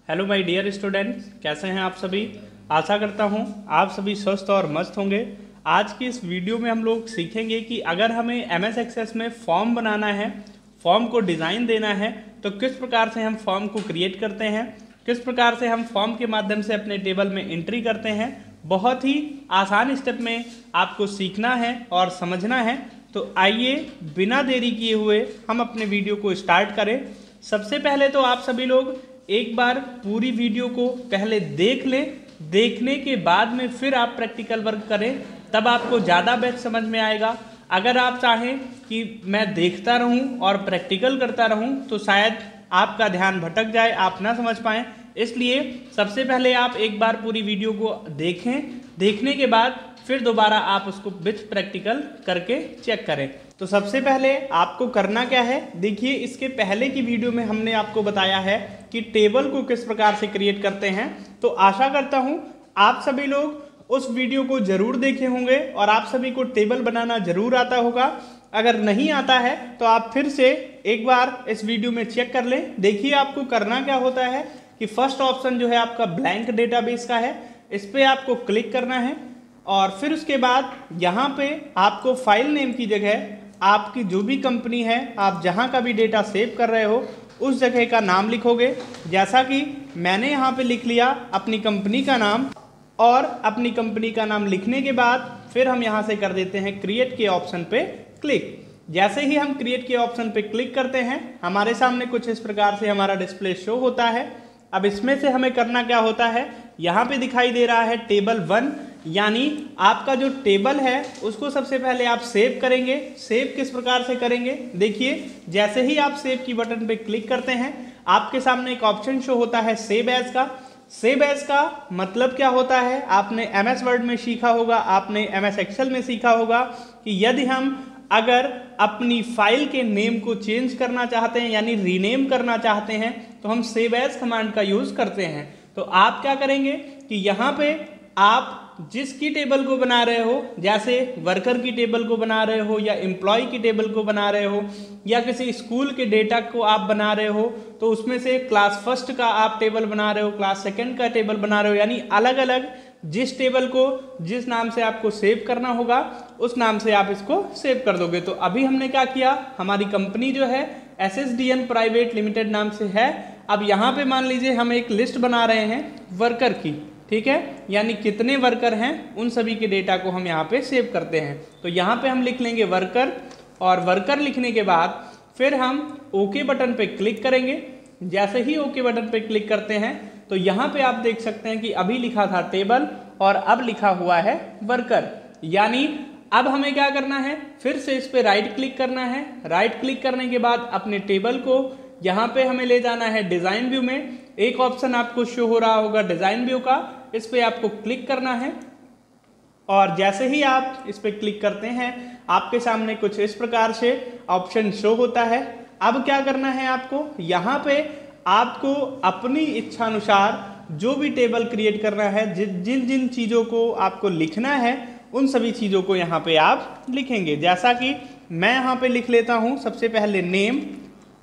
Hello my dear students, कैसे हैं आप सभी। आशा करता हूं आप सभी स्वस्थ और मस्त होंगे। आज की इस वीडियो में हम लोग सीखेंगे कि अगर हमें एमएस एक्सेस में फॉर्म बनाना है, फॉर्म को डिज़ाइन देना है, तो किस प्रकार से हम फॉर्म को क्रिएट करते हैं, किस प्रकार से हम फॉर्म के माध्यम से अपने टेबल में एंट्री करते हैं। बहुत ही आसान स्टेप में आपको सीखना है और समझना है। तो आइए बिना देरी किए हुए हम अपने वीडियो को स्टार्ट करें। सबसे पहले तो आप सभी लोग एक बार पूरी वीडियो को पहले देख लें, देखने के बाद में फिर आप प्रैक्टिकल वर्क करें, तब आपको ज़्यादा बेस्ट समझ में आएगा। अगर आप चाहें कि मैं देखता रहूं और प्रैक्टिकल करता रहूं तो शायद आपका ध्यान भटक जाए, आप ना समझ पाएँ। इसलिए सबसे पहले आप एक बार पूरी वीडियो को देखें, देखने के बाद फिर दोबारा आप उसको विथ प्रैक्टिकल करके चेक करें। तो सबसे पहले आपको करना क्या है, देखिए इसके पहले की वीडियो में हमने आपको बताया है कि टेबल को किस प्रकार से क्रिएट करते हैं। तो आशा करता हूं आप सभी लोग उस वीडियो को जरूर देखे होंगे और आप सभी को टेबल बनाना जरूर आता होगा। अगर नहीं आता है तो आप फिर से एक बार इस वीडियो में चेक कर लें। देखिए आपको करना क्या होता है कि फर्स्ट ऑप्शन जो है आपका ब्लैंक डेटाबेस का है, इस पर आपको क्लिक करना है और फिर उसके बाद यहाँ पे आपको फाइल नेम की जगह आपकी जो भी कंपनी है, आप जहाँ का भी डेटा सेव कर रहे हो उस जगह का नाम लिखोगे। जैसा कि मैंने यहाँ पे लिख लिया अपनी कंपनी का नाम, और अपनी कंपनी का नाम लिखने के बाद फिर हम यहाँ से कर देते हैं क्रिएट के ऑप्शन पे क्लिक। जैसे ही हम क्रिएट के ऑप्शन पे क्लिक करते हैं हमारे सामने कुछ इस प्रकार से हमारा डिस्प्ले शो होता है। अब इसमें से हमें करना क्या होता है, यहाँ पे दिखाई दे रहा है टेबल 1, यानी आपका जो टेबल है उसको सबसे पहले आप सेव करेंगे। सेव किस प्रकार से करेंगे, देखिए जैसे ही आप सेव की बटन पे क्लिक करते हैं आपके सामने एक ऑप्शन शो होता है सेव एज का। सेव एज का मतलब क्या होता है, आपने एमएस वर्ड में सीखा होगा, आपने एमएस एक्सेल में सीखा होगा कि यदि हम अगर अपनी फाइल के नेम को चेंज करना चाहते हैं यानी रीनेम करना चाहते हैं तो हम सेव एज कमांड का यूज करते हैं। तो आप क्या करेंगे कि यहाँ पे आप जिसकी टेबल को बना रहे हो, जैसे वर्कर की टेबल को बना रहे हो या एम्प्लॉय की टेबल को बना रहे हो या किसी स्कूल के डेटा को आप बना रहे हो, तो उसमें से क्लास फर्स्ट का आप टेबल बना रहे हो, क्लास सेकंड का टेबल बना रहे हो, यानी अलग अलग जिस टेबल को जिस नाम से आपको सेव करना होगा उस नाम से आप इसको सेव कर दोगे। तो अभी हमने क्या किया, हमारी कंपनी जो है SSDN प्राइवेट लिमिटेड नाम से है। अब यहाँ पे मान लीजिए हम एक लिस्ट बना रहे हैं वर्कर की, ठीक है, यानी कितने वर्कर हैं उन सभी के डेटा को हम यहाँ पे सेव करते हैं। तो यहाँ पे हम लिख लेंगे वर्कर, और वर्कर लिखने के बाद फिर हम ओके बटन पे क्लिक करेंगे। जैसे ही ओके बटन पे क्लिक करते हैं तो यहाँ पे आप देख सकते हैं कि अभी लिखा था टेबल और अब लिखा हुआ है वर्कर, यानी अब हमें क्या करना है, फिर से इस पे राइट क्लिक करना है। राइट क्लिक करने के बाद अपने टेबल को यहाँ पे हमें ले जाना है डिजाइन व्यू में। एक ऑप्शन आपको शो हो रहा होगा डिजाइन व्यू का, इस पे आपको क्लिक करना है और जैसे ही आप इस पे क्लिक करते हैं आपके सामने कुछ इस प्रकार से ऑप्शन शो होता है। अब क्या करना है आपको, यहाँ पे आपको अपनी इच्छा अनुसार जो भी टेबल क्रिएट करना है, जिन जिन चीज़ों को आपको लिखना है उन सभी चीज़ों को यहाँ पे आप लिखेंगे। जैसा कि मैं यहाँ पे लिख लेता हूँ सबसे पहले नेम,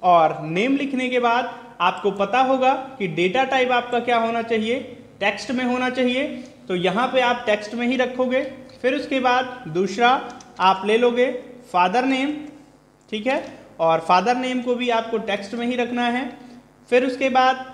और नेम लिखने के बाद आपको पता होगा कि डेटा टाइप आपका क्या होना चाहिए, टेक्स्ट में होना चाहिए, तो यहाँ पे आप टेक्स्ट में ही रखोगे। फिर उसके बाद दूसरा आप ले लोगे फादर नेम, ठीक है, और फादर नेम को भी आपको टेक्स्ट में ही रखना है। फिर उसके बाद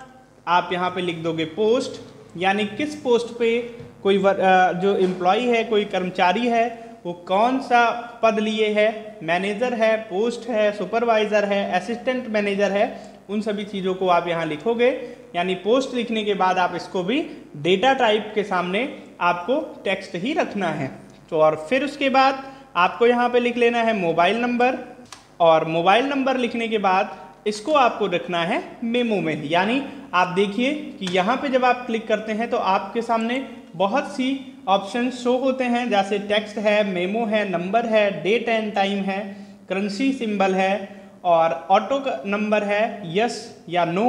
आप यहाँ पे लिख दोगे पोस्ट, यानी किस पोस्ट पे कोई जो एम्प्लॉय है, कोई कर्मचारी है, वो कौन सा पद लिए है, मैनेजर है, पोस्ट है, सुपरवाइजर है, असिस्टेंट मैनेजर है, उन सभी चीज़ों को आप यहाँ लिखोगे। यानी पोस्ट लिखने के बाद आप इसको भी डेटा टाइप के सामने आपको टेक्स्ट ही रखना है। तो और फिर उसके बाद आपको यहाँ पे लिख लेना है मोबाइल नंबर, और मोबाइल नंबर लिखने के बाद इसको आपको रखना है मेमो में। यानी आप देखिए कि यहाँ पे जब आप क्लिक करते हैं तो आपके सामने बहुत सी ऑप्शन शो होते हैं, जैसे टेक्स्ट है, मेमो है, नंबर है, डेट एंड टाइम है, करेंसी सिंबल है, और ऑटो नंबर है, यस या no,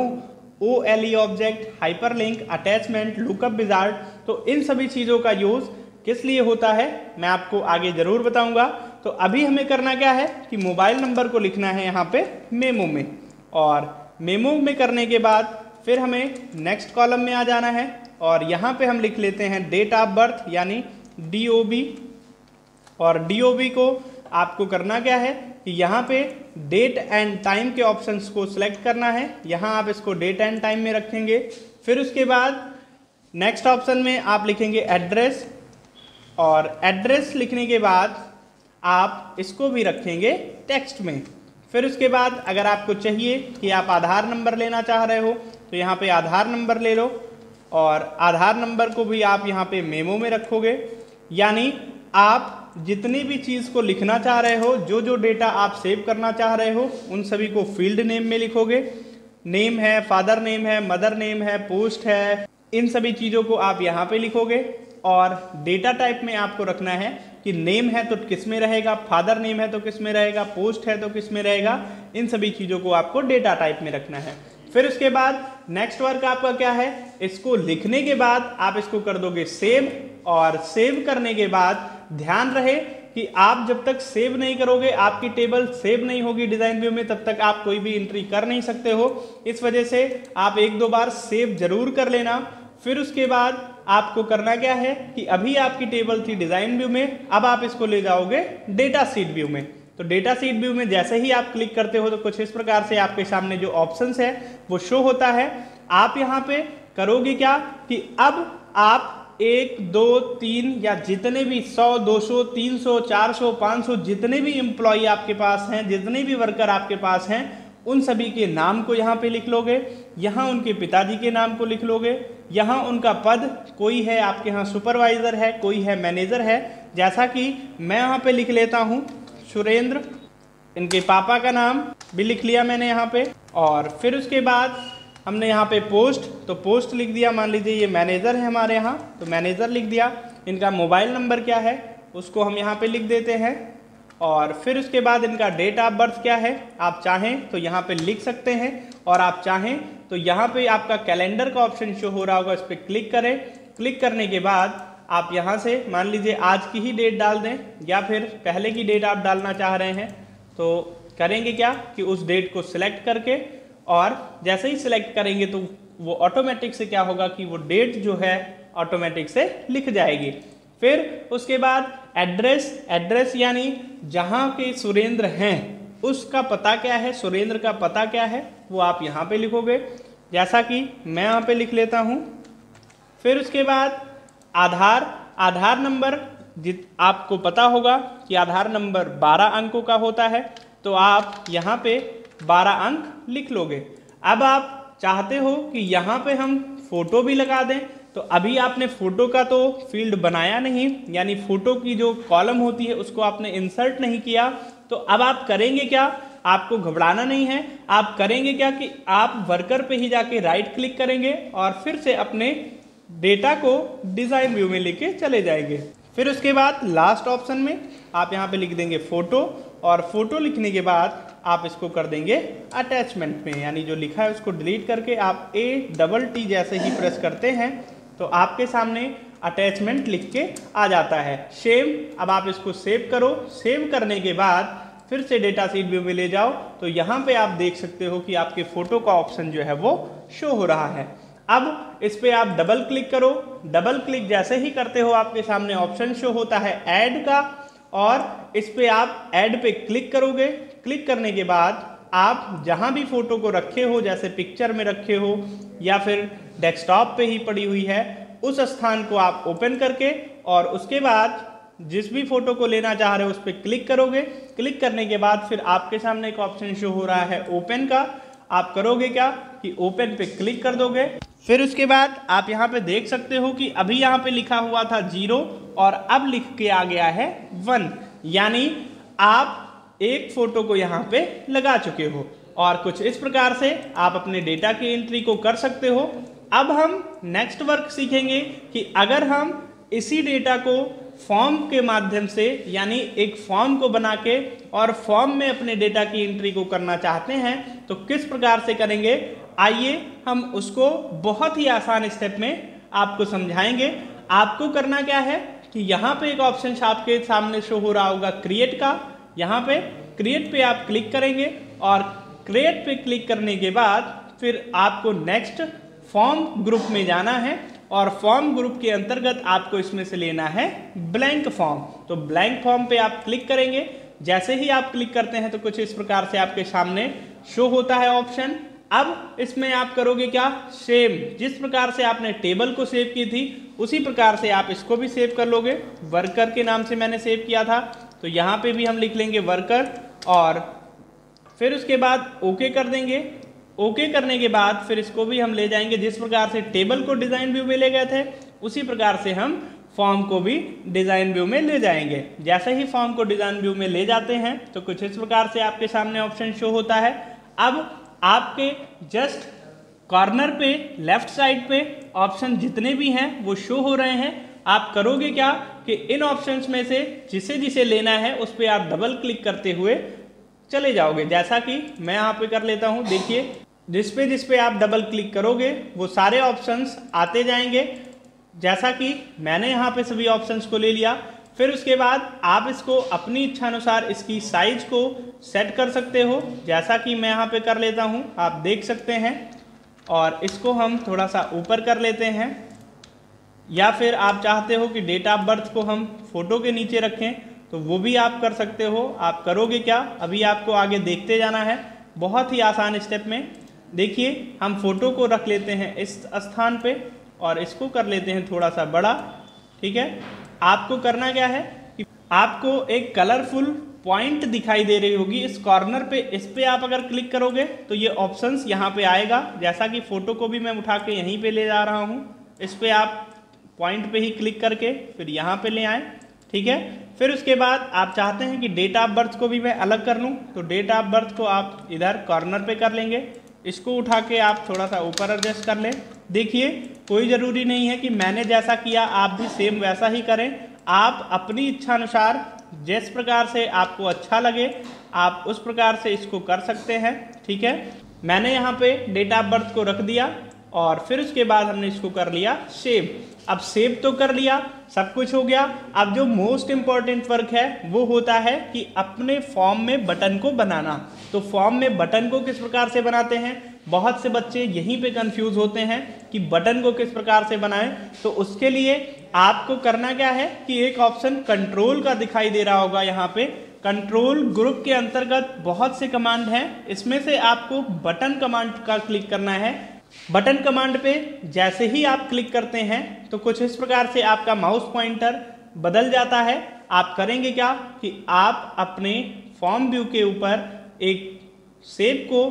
OLE object, hyperlink, attachment, lookup wizard. तो इन सभी चीज़ों का यूज़ किस लिए होता है मैं आपको आगे ज़रूर बताऊंगा। तो अभी हमें करना क्या है कि मोबाइल नंबर को लिखना है यहाँ पे मेमो में, और मेमो में करने के बाद फिर हमें नेक्स्ट कॉलम में आ जाना है और यहाँ पे हम लिख लेते हैं डेट ऑफ बर्थ यानी DOB। और DOB को आपको करना क्या है कि यहाँ पे डेट एंड टाइम के ऑप्शंस को सिलेक्ट करना है। यहाँ आप इसको डेट एंड टाइम में रखेंगे। फिर उसके बाद नेक्स्ट ऑप्शन में आप लिखेंगे एड्रेस, और एड्रेस लिखने के बाद आप इसको भी रखेंगे टेक्स्ट में। फिर उसके बाद अगर आपको चाहिए कि आप आधार नंबर लेना चाह रहे हो तो यहाँ पे आधार नंबर ले लो, और आधार नंबर को भी आप यहाँ पे मेमो में रखोगे। यानी आप जितनी भी चीज़ को लिखना चाह रहे हो, जो जो डेटा आप सेव करना चाह रहे हो, उन सभी को फील्ड नेम में लिखोगे। नेम है, फादर नेम है, मदर नेम है, पोस्ट है, इन सभी चीज़ों को आप यहाँ पे लिखोगे। और डेटा टाइप में आपको रखना है कि नेम है तो किस में रहेगा, फादर नेम है तो किस में रहेगा, पोस्ट है तो किस में रहेगा, इन सभी चीज़ों को आपको डेटा टाइप में रखना है। फिर उसके बाद नेक्स्ट वर्क आपका क्या है, इसको लिखने के बाद आप इसको कर दोगे सेव। और सेव करने के बाद ध्यान रहे कि आप जब तक सेव नहीं करोगे, आपकी टेबल सेव नहीं होगी डिजाइन व्यू में, तब तक आप कोई भी एंट्री कर नहीं सकते हो। इस वजह से आप 1-2 बार सेव जरूर कर लेना। फिर उसके बाद आपको करना क्या है कि अभी आपकी टेबल थी डिजाइन व्यू में, अब आप इसको ले जाओगे डेटा शीट व्यू में। तो डेटा शीट व्यू में जैसे ही आप क्लिक करते हो तो कुछ इस प्रकार से आपके सामने जो ऑप्शंस है वो शो होता है। आप यहाँ पे करोगे क्या कि अब आप 1, 2, 3 या जितने भी 100, 200, 300, 400, 500 जितने भी एम्प्लॉय आपके पास हैं, जितने भी वर्कर आपके पास हैं, उन सभी के नाम को यहाँ पे लिख लोगे। यहाँ उनके पिताजी के नाम को लिख लोगे। यहाँ उनका पद, कोई है आपके यहाँ सुपरवाइजर है, कोई है मैनेजर है। जैसा कि मैं यहाँ पे लिख लेता हूँ सुरेंद्र, इनके पापा का नाम भी लिख लिया मैंने यहाँ पे। और फिर उसके बाद हमने यहाँ पे पोस्ट, तो पोस्ट लिख दिया। मान लीजिए ये मैनेजर है हमारे यहाँ, तो मैनेजर लिख दिया। इनका मोबाइल नंबर क्या है उसको हम यहाँ पे लिख देते हैं। और फिर उसके बाद इनका डेट ऑफ बर्थ क्या है, आप चाहें तो यहाँ पे लिख सकते हैं, और आप चाहें तो यहाँ पे आपका कैलेंडर का ऑप्शन शो हो रहा होगा, इस पर क्लिक करें। क्लिक करने के बाद आप यहाँ से मान लीजिए आज की ही डेट डाल दें, या फिर पहले की डेट आप डालना चाह रहे हैं तो करेंगे क्या कि उस डेट को सिलेक्ट करके, और जैसे ही सिलेक्ट करेंगे तो वो ऑटोमेटिक से क्या होगा कि वो डेट जो है ऑटोमेटिक से लिख जाएगी। फिर उसके बाद एड्रेस यानी जहाँ के सुरेंद्र हैं उसका पता क्या है, सुरेंद्र का पता क्या है, वो आप यहाँ पे लिखोगे, जैसा कि मैं यहाँ पे लिख लेता हूँ। फिर उसके बाद आधार नंबर, आपको पता होगा कि आधार नंबर 12 अंकों का होता है, तो आप यहाँ पे 12 अंक लिख लोगे। अब आप चाहते हो कि यहाँ पे हम फोटो भी लगा दें, तो अभी आपने फोटो का तो फील्ड बनाया नहीं, यानी फोटो की जो कॉलम होती है उसको आपने इंसर्ट नहीं किया। तो अब आप करेंगे क्या, आपको घबराना नहीं है। आप करेंगे क्या कि आप वर्कर पे ही जाके राइट क्लिक करेंगे और फिर से अपने डेटा को डिजाइन व्यू में लेके चले जाएंगे। फिर उसके बाद लास्ट ऑप्शन में आप यहाँ पे लिख देंगे फोटो, और फोटो लिखने के बाद आप इसको कर देंगे अटैचमेंट में, यानी जो लिखा है उसको डिलीट करके आप ATT जैसे ही प्रेस करते हैं तो आपके सामने अटैचमेंट लिख के आ जाता है। अब आप इसको सेव करो। सेव करने के बाद फिर से डेटा शीट व्यू में ले जाओ, तो यहाँ पे आप देख सकते हो कि आपके फोटो का ऑप्शन जो है वो शो हो रहा है। अब इस पे आप डबल क्लिक करो। डबल क्लिक जैसे ही करते हो आपके सामने ऑप्शन शो होता है ऐड का, और इस पे आप ऐड पे क्लिक करोगे। क्लिक करने के बाद आप जहां भी फोटो को रखे हो, जैसे पिक्चर में रखे हो या फिर डेस्कटॉप पे ही पड़ी हुई है, उस स्थान को आप ओपन करके और उसके बाद जिस भी फोटो को लेना चाह रहे हो उस पर क्लिक करोगे। क्लिक करने के बाद फिर आपके सामने एक ऑप्शन शो हो रहा है ओपन का। आप करोगे क्या कि ओपन पे क्लिक कर दोगे। फिर उसके बाद आप यहाँ पे देख सकते हो कि अभी यहाँ पे लिखा हुआ था 0 और अब लिख के आ गया है 1, यानी आप एक फोटो को यहाँ पे लगा चुके हो। और कुछ इस प्रकार से आप अपने डेटा की एंट्री को कर सकते हो। अब हम नेक्स्ट वर्क सीखेंगे कि अगर हम इसी डेटा को फॉर्म के माध्यम से, यानी एक फॉर्म को बना के और फॉर्म में अपने डेटा की एंट्री को करना चाहते हैं तो किस प्रकार से करेंगे, आइए हम उसको बहुत ही आसान स्टेप में आपको समझाएंगे। आपको करना क्या है कि यहाँ पे एक ऑप्शन आपके सामने शो हो रहा होगा क्रिएट का। यहाँ पे क्रिएट पे आप क्लिक करेंगे और क्रिएट पे क्लिक करने के बाद फिर आपको नेक्स्ट फॉर्म ग्रुप में जाना है और फॉर्म ग्रुप के अंतर्गत आपको इसमें से लेना है ब्लैंक फॉर्म। तो ब्लैंक फॉर्म पे आप क्लिक करेंगे। जैसे ही आप क्लिक करते हैं तो कुछ इस प्रकार से आपके सामने शो होता है ऑप्शन। अब इसमें आप करोगे क्या, सेम जिस प्रकार से आपने टेबल को सेव की थी उसी प्रकार से आप इसको भी सेव कर लोगे। वर्कर के नाम से मैंने सेव किया था, तो यहाँ पे भी हम लिख लेंगे वर्कर और फिर उसके बाद ओके कर देंगे। ओके करने के बाद फिर इसको भी हम ले जाएंगे, जिस प्रकार से टेबल को डिजाइन व्यू में ले गए थे उसी प्रकार से हम फॉर्म को भी डिजाइन व्यू में ले जाएंगे। जैसे ही फॉर्म को डिजाइन व्यू में ले जाते हैं तो कुछ इस प्रकार से आपके सामने ऑप्शन शो होता है। अब आपके जस्ट कॉर्नर पे लेफ्ट साइड पे ऑप्शन जितने भी हैं वो शो हो रहे हैं। आप करोगे क्या कि इन ऑप्शंस में से जिसे जिसे लेना है उस पर आप डबल क्लिक करते हुए चले जाओगे। जैसा कि मैं यहाँ पे कर लेता हूँ, देखिए जिस पे आप डबल क्लिक करोगे वो सारे ऑप्शंस आते जाएंगे। जैसा कि मैंने यहाँ पे सभी ऑप्शंस को ले लिया। फिर उसके बाद आप इसको अपनी इच्छा अनुसार इसकी साइज को सेट कर सकते हो, जैसा कि मैं यहाँ पे कर लेता हूँ, आप देख सकते हैं। और इसको हम थोड़ा सा ऊपर कर लेते हैं, या फिर आप चाहते हो कि डेट ऑफ बर्थ को हम फोटो के नीचे रखें तो वो भी आप कर सकते हो। आप करोगे क्या, अभी आपको आगे देखते जाना है बहुत ही आसान स्टेप में। देखिए हम फोटो को रख लेते हैं इस स्थान पे और इसको कर लेते हैं थोड़ा सा बड़ा, ठीक है। आपको करना क्या है कि आपको एक कलरफुल पॉइंट दिखाई दे रही होगी इस कॉर्नर पे, इस पे आप अगर क्लिक करोगे तो ये ऑप्शंस यहाँ पे आएगा। जैसा कि फोटो को भी मैं उठा के यहीं पे ले जा रहा हूँ, इस पे आप पॉइंट पे ही क्लिक करके फिर यहाँ पे ले आए, ठीक है। फिर उसके बाद आप चाहते हैं कि डेट ऑफ बर्थ को भी मैं अलग कर लूँ, तो डेट ऑफ बर्थ को आप इधर कॉर्नर पे कर लेंगे। इसको उठा के आप थोड़ा सा ऊपर एडजस्ट कर लें। देखिए कोई ज़रूरी नहीं है कि मैंने जैसा किया आप भी सेम वैसा ही करें। आप अपनी इच्छा अनुसार जिस प्रकार से आपको अच्छा लगे आप उस प्रकार से इसको कर सकते हैं, ठीक है। मैंने यहाँ पे डेट ऑफ बर्थ को रख दिया और फिर उसके बाद हमने इसको कर लिया सेव। अब सेव तो कर लिया, सब कुछ हो गया। अब जो मोस्ट इम्पॉर्टेंट वर्क है वो होता है कि अपने फॉर्म में बटन को बनाना। तो फॉर्म में बटन को किस प्रकार से बनाते हैं, बहुत से बच्चे यहीं पे कंफ्यूज होते हैं कि बटन को किस प्रकार से बनाएं। तो उसके लिए आपको करना क्या है कि एक ऑप्शन कंट्रोल का दिखाई दे रहा होगा यहाँ पे। कंट्रोल ग्रुप के अंतर्गत बहुत से कमांड हैं, इसमें से आपको बटन कमांड का क्लिक करना है। बटन कमांड पे जैसे ही आप क्लिक करते हैं तो कुछ इस प्रकार से आपका माउस पॉइंटर बदल जाता है। आप करेंगे क्या कि आप अपने फॉर्म व्यू के ऊपर एक शेप को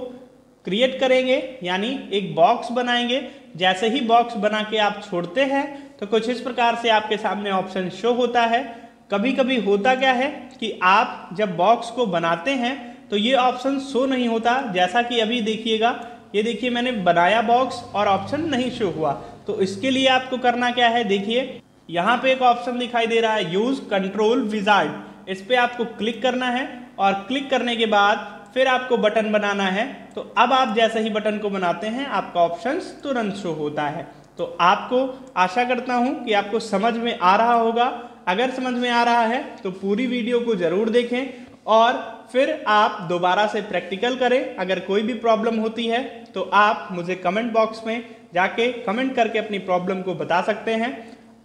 क्रिएट करेंगे, यानी एक बॉक्स बनाएंगे। जैसे ही बॉक्स बना के आप छोड़ते हैं तो कुछ इस प्रकार से आपके सामने ऑप्शन शो होता है। कभी कभी होता क्या है कि आप जब बॉक्स को बनाते हैं तो ये ऑप्शन शो नहीं होता, जैसा कि अभी देखिएगा, ये देखिए मैंने बनाया बॉक्स और ऑप्शन नहीं शो हुआ। तो इसके लिए आपको करना क्या है, देखिए यहाँ पे एक ऑप्शन दिखाई दे रहा है यूज कंट्रोल विजार्ड। इस पे आपको क्लिक करना है और क्लिक करने के बाद फिर आपको बटन बनाना है। तो अब आप जैसे ही बटन को बनाते हैं आपका ऑप्शन तुरंत शो होता है। तो आपको आशा करता हूं कि आपको समझ में आ रहा होगा। अगर समझ में आ रहा है तो पूरी वीडियो को जरूर देखें और फिर आप दोबारा से प्रैक्टिकल करें। अगर कोई भी प्रॉब्लम होती है तो आप मुझे कमेंट बॉक्स में जाके कमेंट करके अपनी प्रॉब्लम को बता सकते हैं।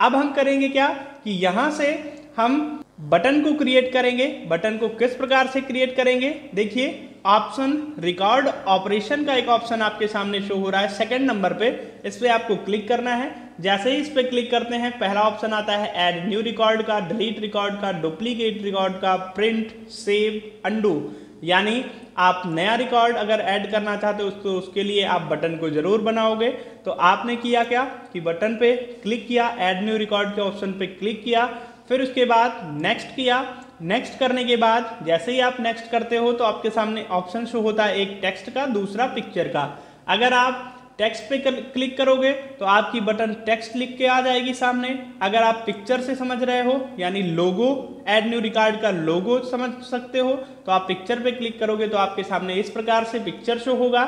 अब हम करेंगे क्या कि यहाँ से हम बटन को क्रिएट करेंगे। बटन को किस प्रकार से क्रिएट करेंगे, देखिए ऑप्शन रिकॉर्ड ऑपरेशन का एक ऑप्शन आपके सामने शो हो रहा है सेकंड नंबर पे। इस पे आपको क्लिक करना है। जैसे ही इस पे क्लिक करते हैं पहला ऑप्शन आता है ऐड न्यू रिकॉर्ड का, डिलीट रिकॉर्ड का, डुप्लीकेट रिकॉर्ड का, प्रिंट, सेव, अंडू। यानी आप नया रिकॉर्ड अगर ऐड करना चाहते हो तो उसके लिए आप बटन को जरूर बनाओगे। तो आपने किया क्या कि बटन पे क्लिक किया, ऐड न्यू रिकॉर्ड के ऑप्शन पे क्लिक किया, फिर उसके बाद नेक्स्ट किया। नेक्स्ट करने के बाद जैसे ही आप नेक्स्ट करते हो तो आपके सामने ऑप्शन शो होता है एक टेक्स्ट का, दूसरा पिक्चर का। अगर आप टेक्स्ट पे क्लिक करोगे तो आपकी बटन टेक्स्ट लिख के आ जाएगी सामने। अगर आप पिक्चर से समझ रहे हो यानी लोगो, ऐड न्यू रिकॉर्ड का लोगो समझ सकते हो तो आप पिक्चर पे क्लिक करोगे तो आपके सामने इस प्रकार से पिक्चर शो होगा।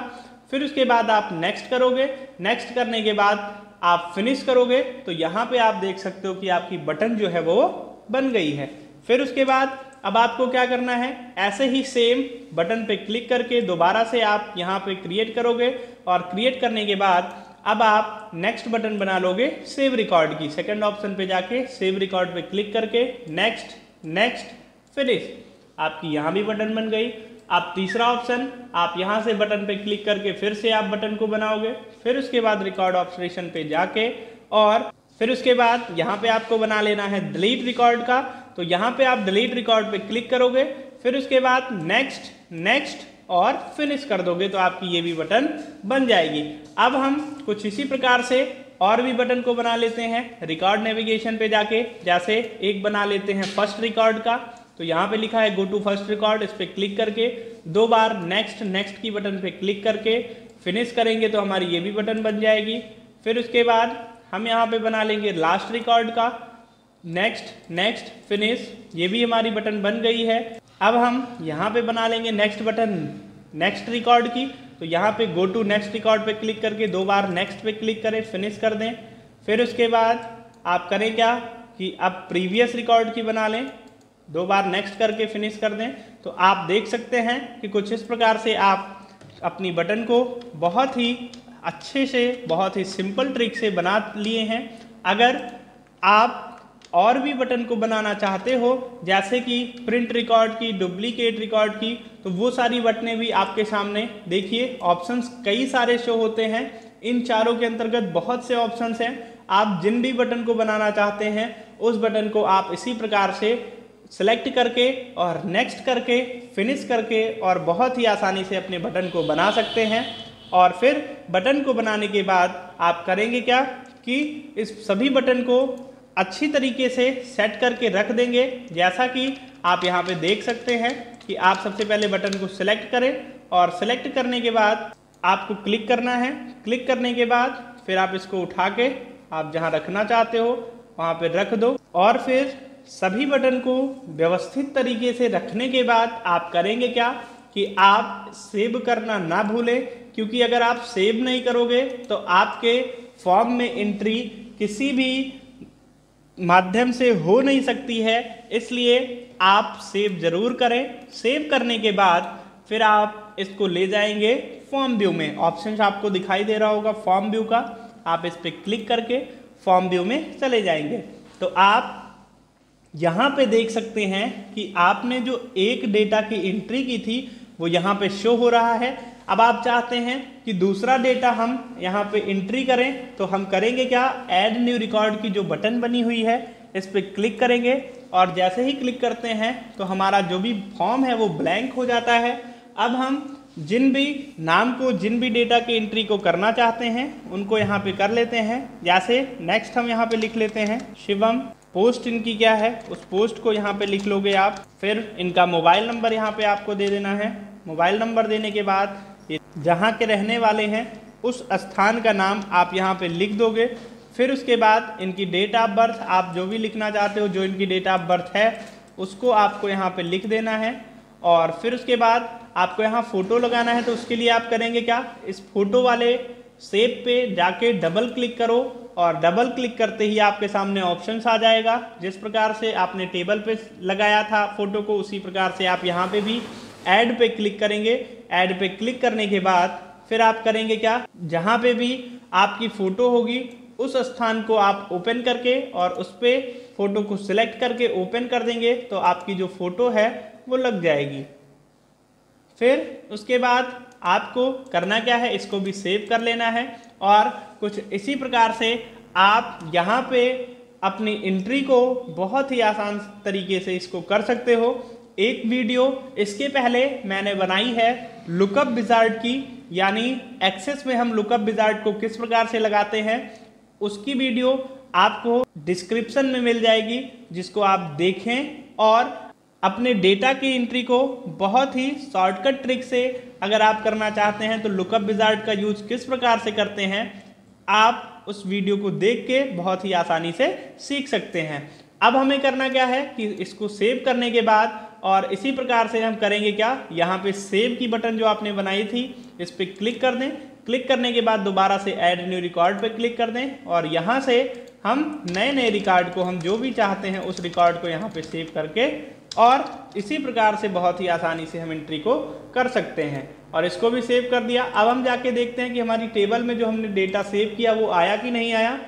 फिर उसके बाद आप नेक्स्ट करोगे। नेक्स्ट करने के बाद आप फिनिश करोगे तो यहाँ पे आप देख सकते हो कि आपकी बटन जो है वो बन गई है। फिर उसके बाद अब आपको क्या करना है, ऐसे ही सेम बटन पे क्लिक करके दोबारा से आप यहाँ पे क्रिएट करोगे और क्रिएट करने के बाद अब आप नेक्स्ट बटन बना लोगे सेव रिकॉर्ड की। सेकंड ऑप्शन पे जाके सेव रिकॉर्ड पे क्लिक करके नेक्स्ट नेक्स्ट फिनिश, आपकी यहाँ भी बटन बन गई। अब तीसरा ऑप्शन, आप यहाँ से बटन पे क्लिक करके फिर से आप बटन को बनाओगे, फिर उसके बाद रिकॉर्ड ऑप्शन पे जाके और फिर उसके बाद यहाँ पे आपको बना लेना है डिलीट रिकॉर्ड का। तो यहाँ पे आप डिलीट रिकॉर्ड पे क्लिक करोगे, फिर उसके बाद नेक्स्ट नेक्स्ट और फिनिश कर दोगे तो आपकी ये भी बटन बन जाएगी। अब हम कुछ इसी प्रकार से और भी बटन को बना लेते हैं रिकॉर्ड नेविगेशन पे जाके। जैसे एक बना लेते हैं फर्स्ट रिकॉर्ड का, तो यहाँ पे लिखा है गो टू फर्स्ट रिकॉर्ड, इस पर क्लिक करके 2 बार नेक्स्ट नेक्स्ट की बटन पे क्लिक करके फिनिश करेंगे तो हमारी ये भी बटन बन जाएगी। फिर उसके बाद हम यहाँ पे बना लेंगे लास्ट रिकॉर्ड का, नेक्स्ट नेक्स्ट फिनिश, ये भी हमारी बटन बन गई है। अब हम यहाँ पे बना लेंगे नेक्स्ट बटन नेक्स्ट रिकॉर्ड की, तो यहाँ पे गो टू नेक्स्ट रिकॉर्ड पे क्लिक करके 2 बार नेक्स्ट पे क्लिक करें, फिनिश कर दें। फिर उसके बाद आप करें क्या कि अब प्रीवियस रिकॉर्ड की बना लें, 2 बार नेक्स्ट करके फिनिश कर दें। तो आप देख सकते हैं कि कुछ इस प्रकार से आप अपनी बटन को बहुत ही अच्छे से, बहुत ही सिंपल ट्रिक से बना लिए हैं। अगर आप और भी बटन को बनाना चाहते हो, जैसे कि प्रिंट रिकॉर्ड की, डुप्लीकेट रिकॉर्ड की, तो वो सारी बटनें भी आपके सामने देखिए ऑप्शंस कई सारे शो होते हैं। इन चारों के अंतर्गत बहुत से ऑप्शंस हैं। आप जिन भी बटन को बनाना चाहते हैं उस बटन को आप इसी प्रकार से सेलेक्ट करके और नेक्स्ट करके फिनिश करके और बहुत ही आसानी से अपने बटन को बना सकते हैं। और फिर बटन को बनाने के बाद आप करेंगे क्या कि इस सभी बटन को अच्छी तरीके से सेट करके रख देंगे। जैसा कि आप यहाँ पे देख सकते हैं कि आप सबसे पहले बटन को सिलेक्ट करें और सिलेक्ट करने के बाद आपको क्लिक करना है। क्लिक करने के बाद फिर आप इसको उठा के आप जहाँ रखना चाहते हो वहाँ पे रख दो और फिर सभी बटन को व्यवस्थित तरीके से रखने के बाद आप करेंगे क्या कि आप सेव करना ना भूलें, क्योंकि अगर आप सेव नहीं करोगे तो आपके फॉर्म में एंट्री किसी भी माध्यम से हो नहीं सकती है। इसलिए आप सेव जरूर करें। सेव करने के बाद फिर आप इसको ले जाएंगे फॉर्म व्यू में। ऑप्शन आपको दिखाई दे रहा होगा फॉर्म व्यू का, आप इस पर क्लिक करके फॉर्म व्यू में चले जाएंगे। तो आप यहाँ पे देख सकते हैं कि आपने जो एक डेटा की एंट्री की थी वो यहाँ पे शो हो रहा है। अब आप चाहते हैं कि दूसरा डेटा हम यहाँ पे एंट्री करें, तो हम करेंगे क्या, ऐड न्यू रिकॉर्ड की जो बटन बनी हुई है इस पर क्लिक करेंगे और जैसे ही क्लिक करते हैं तो हमारा जो भी फॉर्म है वो ब्लैंक हो जाता है। अब हम जिन भी नाम को, जिन भी डेटा की एंट्री को करना चाहते हैं उनको यहाँ पे कर लेते हैं। जैसे नेक्स्ट हम यहाँ पे लिख लेते हैं शिवम, पोस्ट इनकी क्या है उस पोस्ट को यहाँ पे लिख लोगे आप। फिर इनका मोबाइल नंबर यहाँ पे आपको दे देना है। मोबाइल नंबर देने के बाद जहाँ के रहने वाले हैं उस स्थान का नाम आप यहाँ पे लिख दोगे। फिर उसके बाद इनकी डेट ऑफ बर्थ, आप जो भी लिखना चाहते हो, जो इनकी डेट ऑफ बर्थ है उसको आपको यहाँ पे लिख देना है। और फिर उसके बाद आपको यहाँ फ़ोटो लगाना है, तो उसके लिए आप करेंगे क्या, इस फोटो वाले सेव पे जाके डबल क्लिक करो और डबल क्लिक करते ही आपके सामने ऑप्शंस आ जाएगा। जिस प्रकार से आपने टेबल पे लगाया था फोटो को उसी प्रकार से आप यहाँ पे भी ऐड पे क्लिक करेंगे। ऐड पे क्लिक करने के बाद फिर आप करेंगे क्या, जहाँ पे भी आपकी फ़ोटो होगी उस स्थान को आप ओपन करके और उस पर फ़ोटो को सिलेक्ट करके ओपन कर देंगे तो आपकी जो फ़ोटो है वो लग जाएगी। फिर उसके बाद आपको करना क्या है, इसको भी सेव कर लेना है और कुछ इसी प्रकार से आप यहाँ पे अपनी एंट्री को बहुत ही आसान तरीके से इसको कर सकते हो। एक वीडियो इसके पहले मैंने बनाई है लुकअप विजार्ड की, यानी एक्सेस में हम लुकअप विजार्ड को किस प्रकार से लगाते हैं, उसकी वीडियो आपको डिस्क्रिप्शन में मिल जाएगी, जिसको आप देखें और अपने डेटा की एंट्री को बहुत ही शॉर्टकट ट्रिक से अगर आप करना चाहते हैं तो लुकअप विजार्ड का यूज किस प्रकार से करते हैं आप उस वीडियो को देख के बहुत ही आसानी से सीख सकते हैं। अब हमें करना क्या है कि इसको सेव करने के बाद और इसी प्रकार से हम करेंगे क्या, यहाँ पे सेव की बटन जो आपने बनाई थी इस पर क्लिक कर दें। क्लिक करने के बाद दोबारा से ऐड न्यू रिकॉर्ड पे क्लिक कर दें और यहाँ से हम नए रिकॉर्ड को, हम जो भी चाहते हैं उस रिकॉर्ड को यहाँ पे सेव करके और इसी प्रकार से बहुत ही आसानी से हम एंट्री को कर सकते हैं। और इसको भी सेव कर दिया। अब हम जाके देखते हैं कि हमारी टेबल में जो हमने डेटा सेव किया वो आया कि नहीं आया।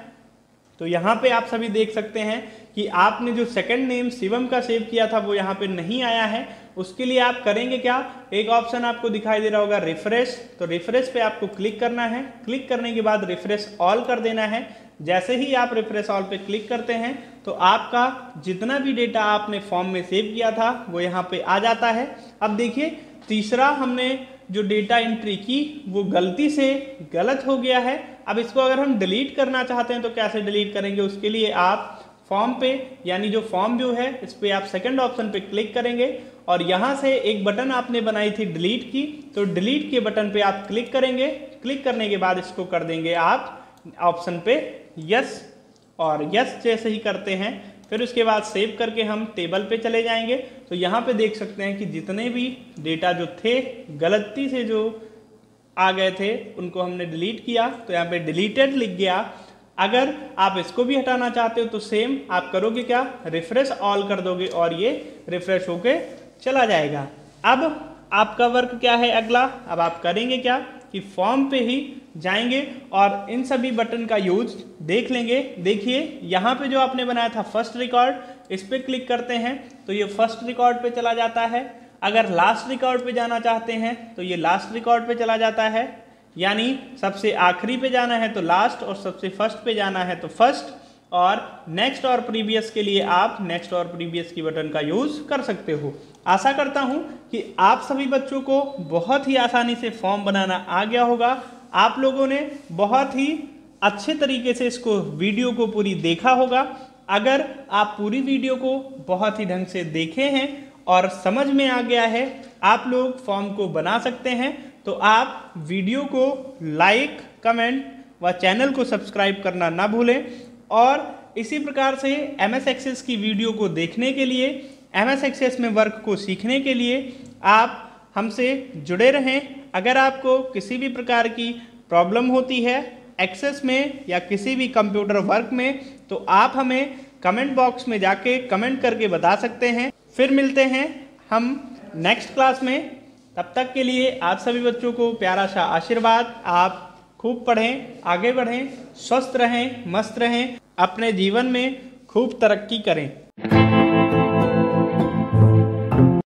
तो यहाँ पे आप सभी देख सकते हैं कि आपने जो सेकंड नेम शिवम का सेव किया था वो यहाँ पे नहीं आया है। उसके लिए आप करेंगे क्या, एक ऑप्शन आपको दिखाई दे रहा होगा रिफ्रेश, तो रिफ्रेश पे आपको क्लिक करना है। क्लिक करने के बाद रिफ्रेश ऑल कर देना है। जैसे ही आप रिफ्रेश ऑल पे क्लिक करते हैं तो आपका जितना भी डेटा आपने फॉर्म में सेव किया था वो यहाँ पे आ जाता है। अब देखिए तीसरा हमने जो डेटा एंट्री की वो गलती से गलत हो गया है। अब इसको अगर हम डिलीट करना चाहते हैं तो कैसे डिलीट करेंगे, उसके लिए आप फॉर्म पे यानी जो फॉर्म व्यू है इस पे आप सेकंड ऑप्शन पे क्लिक करेंगे और यहाँ से एक बटन आपने बनाई थी डिलीट की, तो डिलीट के बटन पे आप क्लिक करेंगे। क्लिक करने के बाद इसको कर देंगे आप ऑप्शन पे यस, और यस जैसे ही करते हैं फिर उसके बाद सेव करके हम टेबल पे चले जाएंगे। तो यहाँ पे देख सकते हैं कि जितने भी डेटा जो थे गलती से जो आ गए थे उनको हमने डिलीट किया, तो यहाँ पे डिलीटेड लिख गया। अगर आप इसको भी हटाना चाहते हो तो सेम आप करोगे क्या, रिफ्रेश ऑल कर दोगे और ये रिफ्रेश होके चला जाएगा। अब आपका वर्क क्या है अगला, अब आप करेंगे क्या कि फॉर्म पे ही जाएंगे और इन सभी बटन का यूज देख लेंगे। देखिए यहाँ पे जो आपने बनाया था फर्स्ट रिकॉर्ड, इस पे क्लिक करते हैं तो ये फर्स्ट रिकॉर्ड पे चला जाता है। अगर लास्ट रिकॉर्ड पे जाना चाहते हैं तो ये लास्ट रिकॉर्ड पे चला जाता है, यानी सबसे आखिरी पे जाना है तो लास्ट और सबसे फर्स्ट पे जाना है तो फर्स्ट, और नेक्स्ट और प्रीवियस के लिए आप नेक्स्ट और प्रीवियस की बटन का यूज कर सकते हो। आशा करता हूं कि आप सभी बच्चों को बहुत ही आसानी से फॉर्म बनाना आ गया होगा। आप लोगों ने बहुत ही अच्छे तरीके से इसको वीडियो को पूरी देखा होगा। अगर आप पूरी वीडियो को बहुत ही ढंग से देखे हैं और समझ में आ गया है, आप लोग फॉर्म को बना सकते हैं, तो आप वीडियो को लाइक, कमेंट व चैनल को सब्सक्राइब करना ना भूलें। और इसी प्रकार से MS एक्सेस की वीडियो को देखने के लिए, MS एक्सेस में वर्क को सीखने के लिए आप हमसे जुड़े रहें। अगर आपको किसी भी प्रकार की प्रॉब्लम होती है एक्सेस में या किसी भी कंप्यूटर वर्क में, तो आप हमें कमेंट बॉक्स में जाके कमेंट करके बता सकते हैं। फिर मिलते हैं हम नेक्स्ट क्लास में। तब तक के लिए आप सभी बच्चों को प्यारा सा आशीर्वाद। आप खूब पढ़ें, आगे बढ़ें, स्वस्थ रहें, मस्त रहें, अपने जीवन में खूब तरक्की करें।